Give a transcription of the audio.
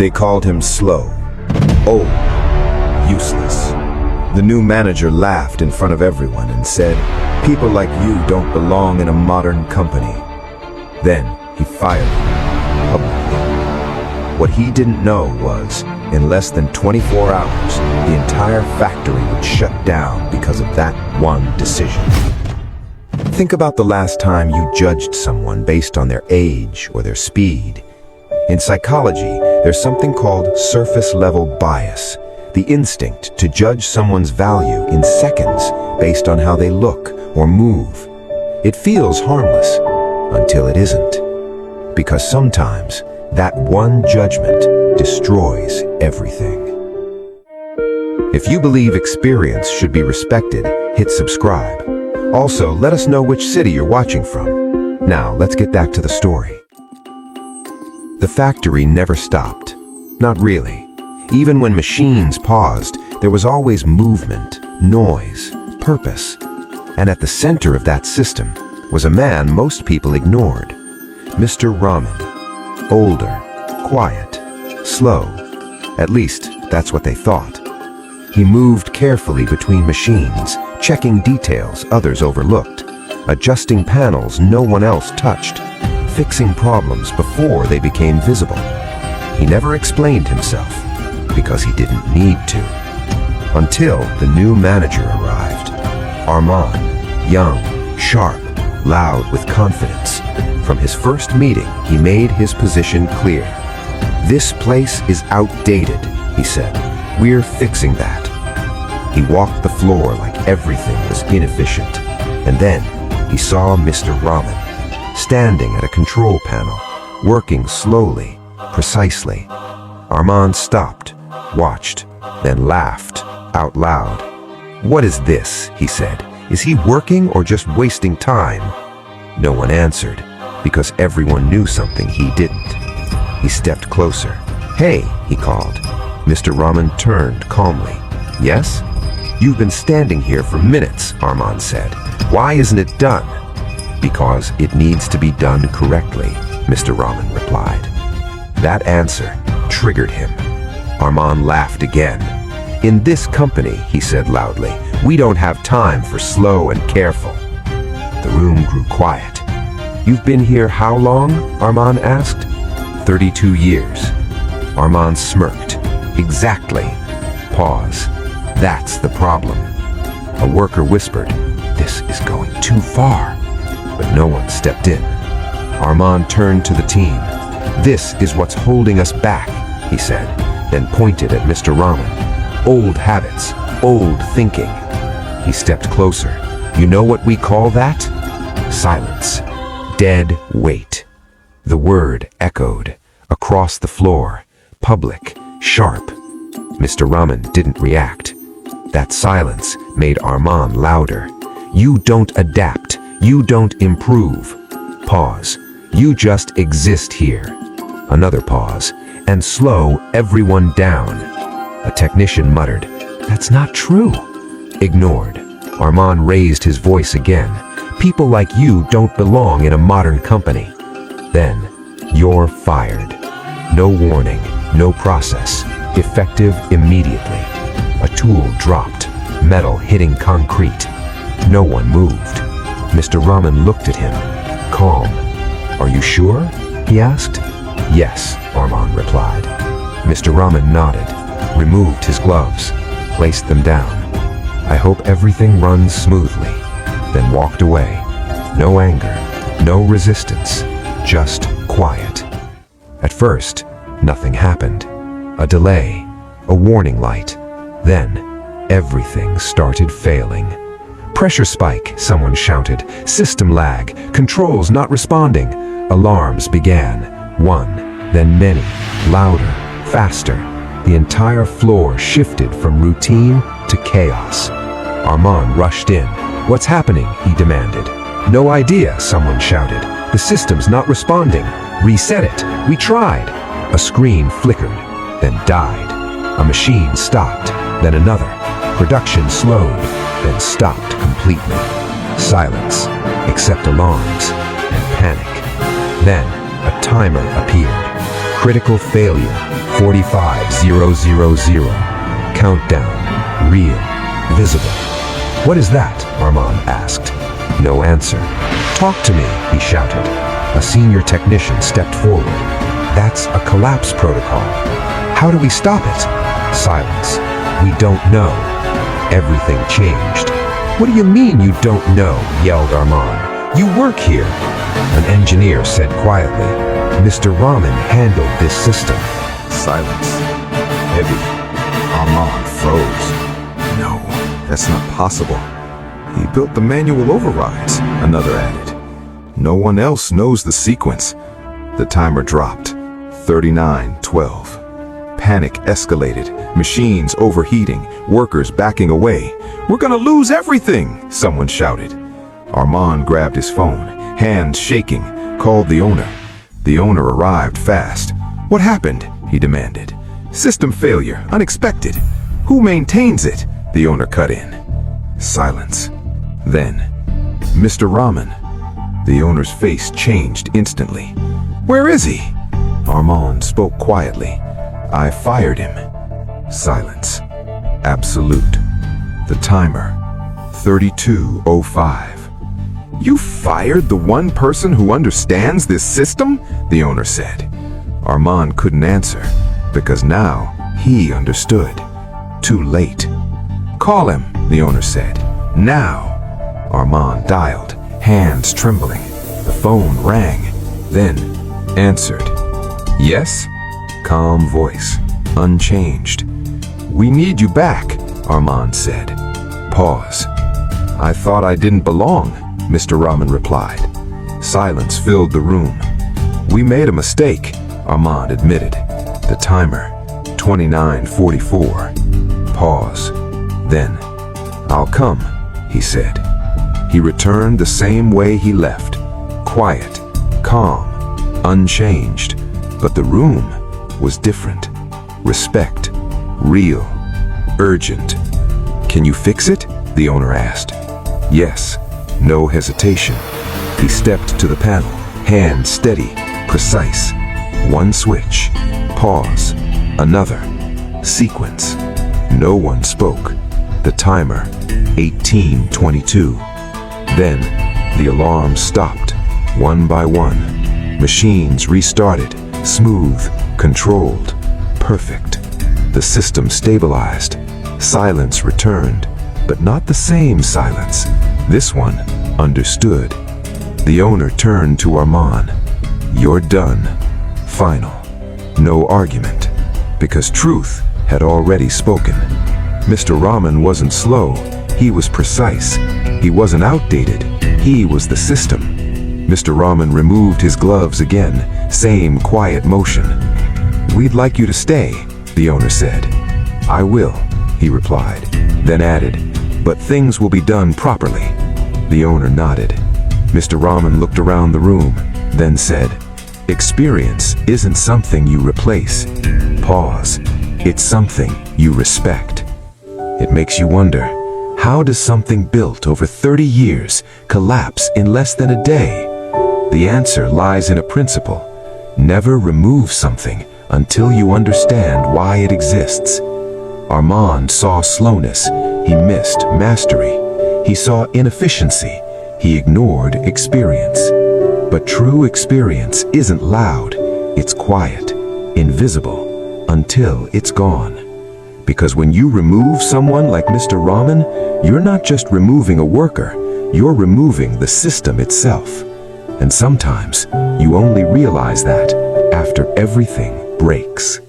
They called him slow, old, useless. The new manager laughed in front of everyone and said, "People like you don't belong in a modern company." Then he fired him publicly. What he didn't know was, in less than 24 hours, the entire factory would shut down because of that one decision. Think about the last time you judged someone based on their age or their speed. In psychology, there's something called surface-level bias, the instinct to judge someone's value in seconds based on how they look or move. It feels harmless until it isn't, because sometimes that one judgment destroys everything. If you believe experience should be respected, hit subscribe. Also, let us know which city you're watching from. Now, let's get back to the story. The factory never stopped. Not really. Even when machines paused, there was always movement, noise, purpose. And at the center of that system was a man most people ignored. Mr. Rahman. Older, quiet, slow. At least, that's what they thought. He moved carefully between machines, checking details others overlooked, adjusting panels no one else touched, fixing problems before they became visible. He never explained himself, because he didn't need to. Until the new manager arrived. Rahman, young, sharp, loud with confidence. From his first meeting, he made his position clear. "This place is outdated," he said. "We're fixing that." He walked the floor like everything was inefficient. And then he saw Mr. Rahman, standing at a control panel, working slowly, precisely. Rahman stopped, watched, then laughed out loud. "What is this?" he said. "Is he working or just wasting time?" No one answered, because everyone knew something he didn't. He stepped closer. "Hey," he called. Mr. Rahman turned calmly. "Yes?" "You've been standing here for minutes," Rahman said. "Why isn't it done?" "Because it needs to be done correctly," Mr. Rahman replied. That answer triggered him. Rahman laughed again. "In this company," he said loudly, "we don't have time for slow and careful." The room grew quiet. "You've been here how long?" Rahman asked. 32 years. Rahman smirked. "Exactly." Pause. "That's the problem." A worker whispered, "This is going too far." But no one stepped in. Rahman turned to the team. "This is what's holding us back," he said, then pointed at Mr. Rahman. "Old habits, old thinking." He stepped closer. "You know what we call that?" Silence. Dead weight. The word echoed across the floor, public, sharp. Mr. Rahman didn't react. That silence made Rahman louder. "You don't adapt. You don't improve." Pause. "You just exist here." Another pause, and slow everyone down. A technician muttered, "That's not true." Ignored. Rahman raised his voice again. "People like you don't belong in a modern company." Then, "You're fired." No warning, no process. Effective immediately. A tool dropped, metal hitting concrete. No one moved. Mr. Rahman looked at him, calm. "Are you sure?" he asked. "Yes," Rahman replied. Mr. Rahman nodded, removed his gloves, placed them down. "I hope everything runs smoothly," then walked away. No anger, no resistance, just quiet. At first, nothing happened. A delay, a warning light. Then, everything started failing. "Pressure spike," someone shouted. "System lag. Controls not responding." Alarms began. One, then many. Louder, faster. The entire floor shifted from routine to chaos. Rahman rushed in. "What's happening?" he demanded. "No idea," someone shouted. "The system's not responding." "Reset it. We tried." A screen flickered, then died. A machine stopped, then another. Production slowed, then stopped completely. Silence, except alarms and panic. Then a timer appeared. Critical failure, 45000. Countdown, real, visible. What is that? Rahman asked. No answer. Talk to me, he shouted. A senior technician stepped forward. That's a collapse protocol. How do we stop it? Silence. We don't know. Everything changed. What do you mean you don't know? Yelled Rahman. You work here. An engineer said quietly. Mr. Rahman handled this system. Silence. Heavy. Rahman froze. No, that's not possible. He built the manual overrides, another added. No one else knows the sequence. The timer dropped. 39:12. Panic escalated, machines overheating, workers backing away. We're gonna lose everything, someone shouted. Rahman grabbed his phone, hands shaking, called the owner. The owner arrived fast. What happened? He demanded. System failure, unexpected. Who maintains it? The owner cut in. Silence. Then, Mr. Rahman. The owner's face changed instantly. Where is he? Rahman spoke quietly. I fired him. Silence. Absolute. The timer. 32:05. You fired the one person who understands this system? The owner said. Rahman couldn't answer, because now he understood. Too late. Call him, the owner said. Now. Rahman dialed, hands trembling. The phone rang, then answered. Yes? Calm voice, unchanged. We need you back, Rahman said. Pause. I thought I didn't belong, Mr. Rahman replied. Silence filled the room. We made a mistake, Rahman admitted. The timer, 29:44. Pause. Then, I'll come, he said. He returned the same way he left. Quiet, calm, unchanged. But the room was different. Respect, real, urgent. Can you fix it? The owner asked. Yes, no hesitation. He stepped to the panel, hand steady, precise. One switch, pause, another, sequence. No one spoke. The timer, 18:22. Then, the alarms stopped, one by one. Machines restarted, smooth, controlled, perfect. The system stabilized. Silence returned, but not the same silence. This one understood. The owner turned to Rahman. You're done. Final. No argument. Because truth had already spoken. Mr. Rahman wasn't slow. He was precise. He wasn't outdated. He was the system. Mr. Rahman removed his gloves again, same quiet motion. We'd like you to stay, the owner said. I will, he replied, then added, but things will be done properly. The owner nodded. Mr. Rahman looked around the room, then said, experience isn't something you replace. Pause. It's something you respect. It makes you wonder, how does something built over 30 years collapse in less than a day? The answer lies in a principle. Never remove something until you understand why it exists. Rahman saw slowness. He missed mastery. He saw inefficiency. He ignored experience. But true experience isn't loud. It's quiet, invisible, until it's gone. Because when you remove someone like Mr. Rahman, you're not just removing a worker, you're removing the system itself. And sometimes you only realize that after everything breaks.